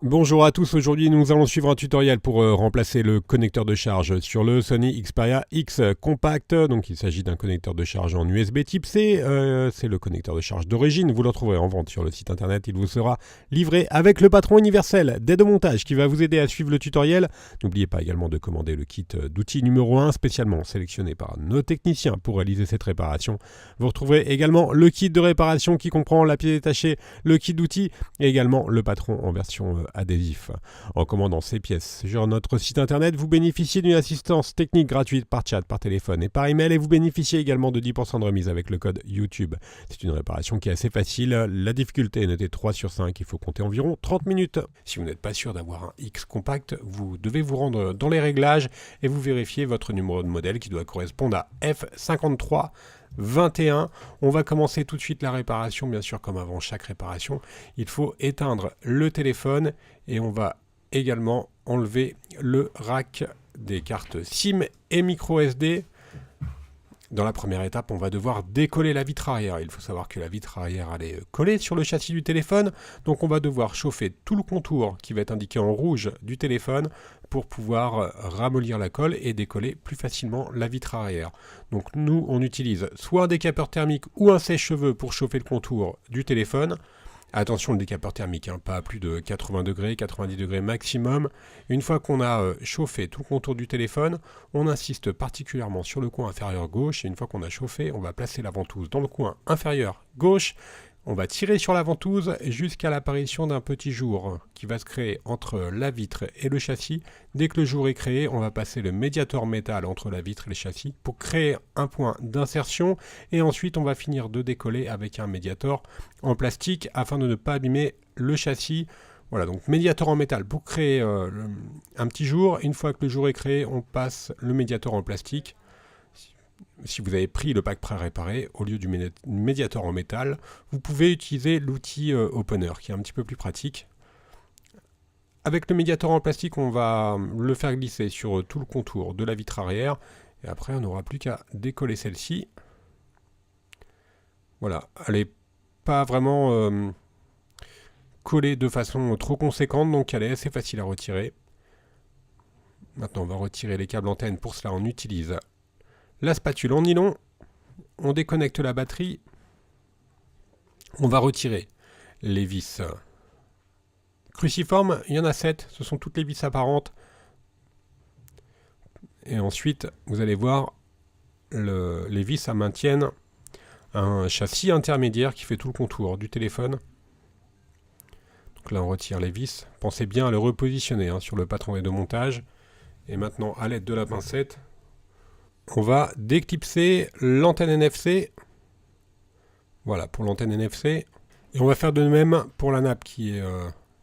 Bonjour à tous, aujourd'hui nous allons suivre un tutoriel pour remplacer le connecteur de charge sur le Sony Xperia X Compact. Donc il s'agit d'un connecteur de charge en USB type C, c'est le connecteur de charge d'origine, vous le retrouverez en vente sur le site internet, il vous sera livré avec le patron universel d'aide au montage qui va vous aider à suivre le tutoriel. N'oubliez pas également de commander le kit d'outils numéro 1 spécialement sélectionné par nos techniciens pour réaliser cette réparation. Vous retrouverez également le kit de réparation qui comprend la pièce détachée, le kit d'outils et également le patron en version adhésif. En commandant ces pièces sur notre site internet, vous bénéficiez d'une assistance technique gratuite par chat, par téléphone et par email et vous bénéficiez également de 10% de remise avec le code YouTube. C'est une réparation qui est assez facile, la difficulté est notée 3 sur 5, il faut compter environ 30 minutes. Si vous n'êtes pas sûr d'avoir un X compact, vous devez vous rendre dans les réglages et vous vérifiez votre numéro de modèle qui doit correspondre à F53 21. On va commencer tout de suite la réparation, bien sûr comme avant chaque réparation. Il faut éteindre le téléphone et on va également enlever le rack des cartes SIM et micro SD. Dans la première étape, on va devoir décoller la vitre arrière. Il faut savoir que la vitre arrière elle est collée sur le châssis du téléphone, donc on va devoir chauffer tout le contour qui va être indiqué en rouge du téléphone pour pouvoir ramollir la colle et décoller plus facilement la vitre arrière. Donc nous, on utilise soit un décapeur thermique ou un sèche-cheveux pour chauffer le contour du téléphone. Attention, le décapeur thermique, pas à plus de 80 degrés, 90 degrés maximum. Une fois qu'on a chauffé tout le contour du téléphone, on insiste particulièrement sur le coin inférieur gauche. Et une fois qu'on a chauffé, on va placer la ventouse dans le coin inférieur gauche. On va tirer sur la ventouse jusqu'à l'apparition d'un petit jour qui va se créer entre la vitre et le châssis. Dès que le jour est créé, on va passer le médiator métal entre la vitre et le châssis pour créer un point d'insertion. Et ensuite, on va finir de décoller avec un médiator en plastique afin de ne pas abîmer le châssis. Voilà, donc médiator en métal pour créer un petit jour. Une fois que le jour est créé, on passe le médiator en plastique. Si vous avez pris le pack pré-réparé, au lieu du médiator en métal, vous pouvez utiliser l'outil Opener, qui est un petit peu plus pratique. Avec le médiator en plastique, on va le faire glisser sur tout le contour de la vitre arrière. Et après, on n'aura plus qu'à décoller celle-ci. Voilà, elle n'est pas vraiment collée de façon trop conséquente, donc elle est assez facile à retirer. Maintenant, on va retirer les câbles antennes. Pour cela, on utilise la spatule en nylon, on déconnecte la batterie, on va retirer les vis cruciformes, il y en a 7, ce sont toutes les vis apparentes. Et ensuite, vous allez voir, les vis maintiennent un châssis intermédiaire qui fait tout le contour du téléphone. Donc là, on retire les vis. Pensez bien à le repositionner sur le patron de montage. Et maintenant, à l'aide de la pincette, on va déclipser l'antenne NFC. Voilà, pour l'antenne NFC. Et on va faire de même pour la nappe qui est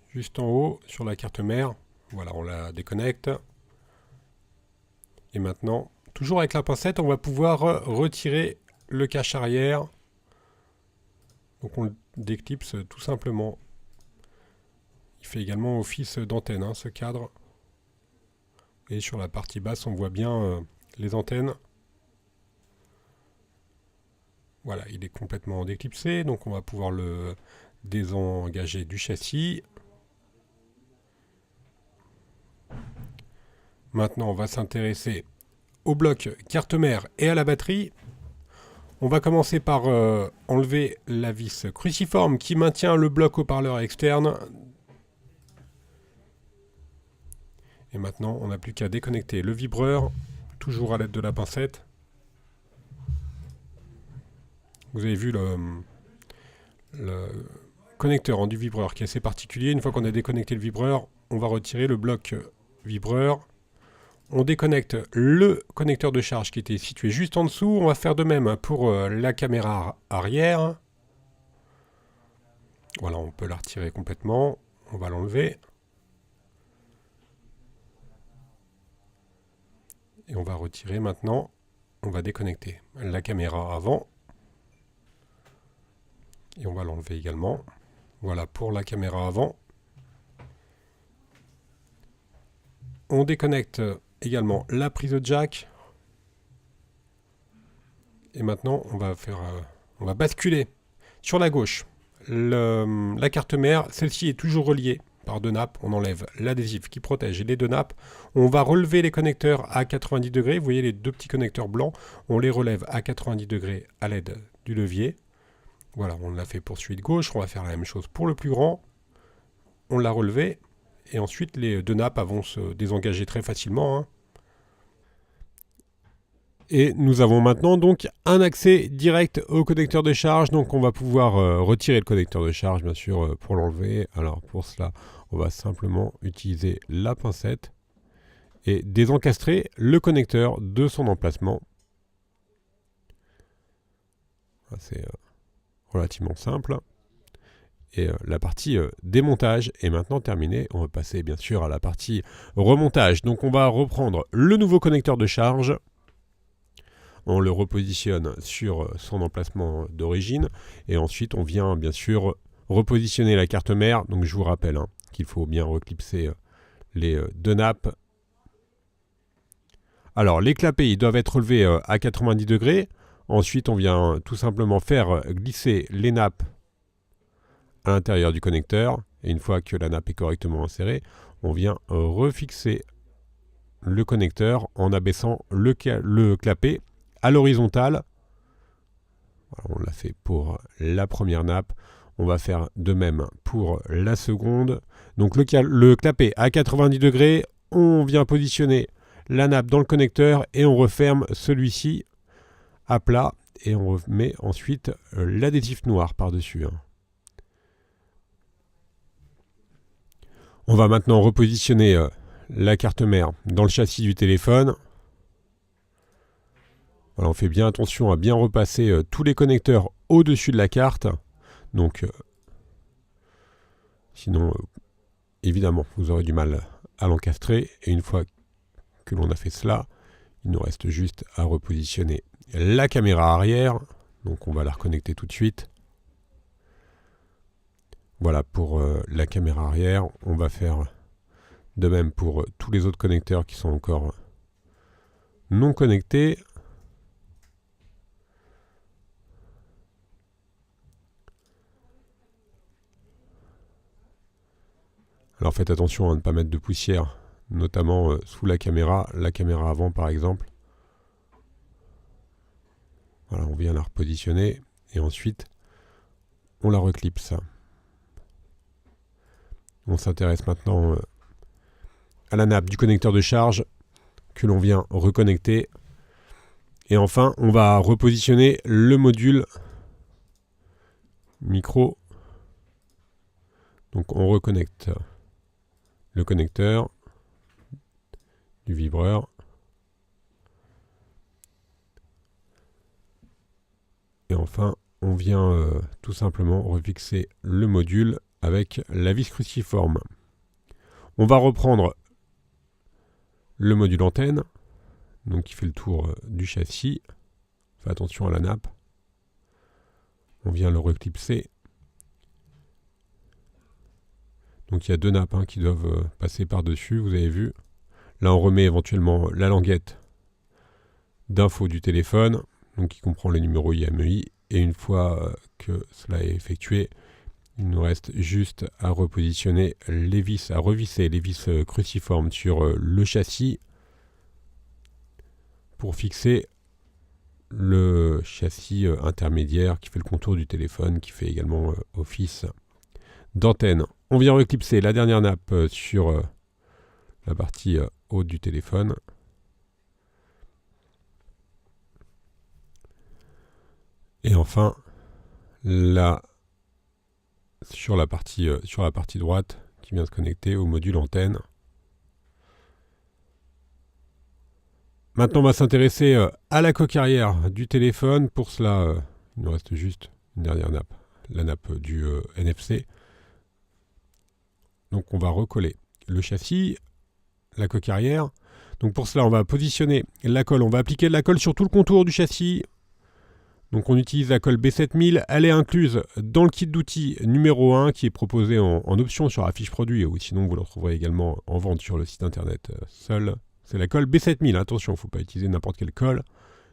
juste en haut sur la carte mère. Voilà, on la déconnecte. Et maintenant, toujours avec la pincette, on va pouvoir retirer le cache arrière. Donc on le déclipse tout simplement. Il fait également office d'antenne, ce cadre. Et sur la partie basse, on voit bien les antennes. Voilà, il est complètement déclipsé, donc on va pouvoir le désengager du châssis. Maintenant, on va s'intéresser au bloc carte mère et à la batterie. On va commencer par enlever la vis cruciforme qui maintient le bloc haut-parleur externe. Et maintenant, on n'a plus qu'à déconnecter le vibreur, toujours à l'aide de la pincette. Vous avez vu le connecteur du vibreur qui est assez particulier. Une fois qu'on a déconnecté le vibreur, on va retirer le bloc vibreur. On déconnecte le connecteur de charge qui était situé juste en dessous. On va faire de même pour la caméra arrière. Voilà, on peut la retirer complètement. On va l'enlever. Et on va retirer maintenant, on va déconnecter la caméra avant. Et on va l'enlever également. Voilà pour la caméra avant. On déconnecte également la prise jack. Et maintenant, on va basculer sur la gauche. La carte mère, celle-ci est toujours reliée par deux nappes. On enlève l'adhésif qui protège les deux nappes. On va relever les connecteurs à 90 degrés. Vous voyez les deux petits connecteurs blancs. On les relève à 90 degrés à l'aide du levier. Voilà, on l'a fait pour celui de gauche. On va faire la même chose pour le plus grand. On l'a relevé. Et ensuite, les deux nappes vont se désengager très facilement, hein. Et nous avons maintenant donc un accès direct au connecteur de charge. Donc on va pouvoir retirer le connecteur de charge, bien sûr, pour l'enlever. Alors pour cela, on va simplement utiliser la pincette et désencastrer le connecteur de son emplacement. C'est relativement simple. Et la partie démontage est maintenant terminée. On va passer bien sûr à la partie remontage. Donc on va reprendre le nouveau connecteur de charge. On le repositionne sur son emplacement d'origine. Et ensuite on vient bien sûr repositionner la carte mère. Donc je vous rappelle qu'il faut bien reclipser les deux nappes. Alors les clapets ils doivent être relevés à 90 degrés. Ensuite on vient tout simplement faire glisser les nappes à l'intérieur du connecteur, et une fois que la nappe est correctement insérée, on vient refixer le connecteur en abaissant le clapet à l'horizontale. Voilà, on l'a fait pour la première nappe, on va faire de même pour la seconde. Donc le clapet à 90 degrés, on vient positionner la nappe dans le connecteur et on referme celui-ci à plat et on remet ensuite l'adhésif noir par-dessus. On va maintenant repositionner la carte mère dans le châssis du téléphone. Voilà, on fait bien attention à bien repasser tous les connecteurs au-dessus de la carte. Donc, sinon, évidemment, vous aurez du mal à l'encastrer. Et une fois que l'on a fait cela, il nous reste juste à repositionner la caméra arrière. Donc, on va la reconnecter tout de suite. Voilà pour la caméra arrière. On va faire de même pour tous les autres connecteurs qui sont encore non connectés. Alors faites attention à ne pas mettre de poussière, notamment sous la caméra avant par exemple. Voilà, on vient la repositionner et ensuite on la reclipse. On s'intéresse maintenant à la nappe du connecteur de charge que l'on vient reconnecter. Et enfin, on va repositionner le module micro. Donc on reconnecte le connecteur du vibreur. Et enfin, on vient tout simplement refixer le module avec la vis cruciforme. On va reprendre le module antenne, donc qui fait le tour du châssis. Faites attention à la nappe. On vient le reclipser. Donc il y a deux nappes qui doivent passer par-dessus, vous avez vu. Là on remet éventuellement la languette d'info du téléphone, donc qui comprend les numéros IMEI. Et une fois que cela est effectué, il nous reste juste à repositionner les vis, à revisser les vis cruciformes sur le châssis pour fixer le châssis intermédiaire qui fait le contour du téléphone, qui fait également office d'antenne. On vient reclipser la dernière nappe sur la partie haute du téléphone. Et enfin, là, sur la partie droite qui vient se connecter au module antenne. Maintenant, on va s'intéresser à la coque arrière du téléphone. Pour cela, il nous reste juste une dernière nappe, la nappe du NFC. Donc, on va recoller le châssis, la coque arrière. Donc, pour cela, on va positionner la colle. On va appliquer de la colle sur tout le contour du châssis. Donc on utilise la colle B7000, elle est incluse dans le kit d'outils numéro 1 qui est proposé en option sur la fiche produit, ou sinon vous le retrouverez également en vente sur le site internet seul. C'est la colle B7000, attention, il ne faut pas utiliser n'importe quelle colle,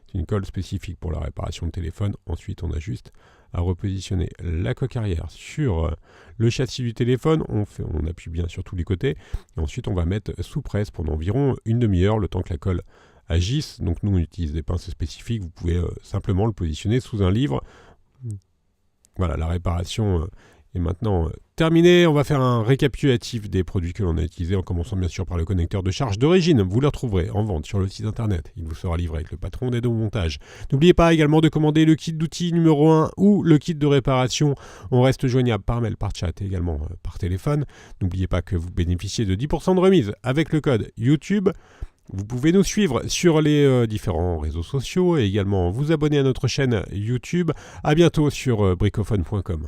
c'est une colle spécifique pour la réparation de téléphone. Ensuite on a juste à repositionner la coque arrière sur le châssis du téléphone. On appuie bien sur tous les côtés. Et ensuite, on va mettre sous presse pendant environ une demi-heure, le temps que la colle agisse. Donc nous, on utilise des pinces spécifiques. Vous pouvez simplement le positionner sous un livre. Voilà, la réparation est maintenant terminée. On va faire un récapitulatif des produits que l'on a utilisés, en commençant bien sûr par le connecteur de charge d'origine. Vous le retrouverez en vente sur le site internet. Il vous sera livré avec le patron d'aide au montage. N'oubliez pas également de commander le kit d'outils numéro 1 ou le kit de réparation. On reste joignable par mail, par chat et également par téléphone. N'oubliez pas que vous bénéficiez de 10% de remise avec le code YouTube. Vous pouvez nous suivre sur les différents réseaux sociaux et également vous abonner à notre chaîne YouTube. À bientôt sur bricophone.com.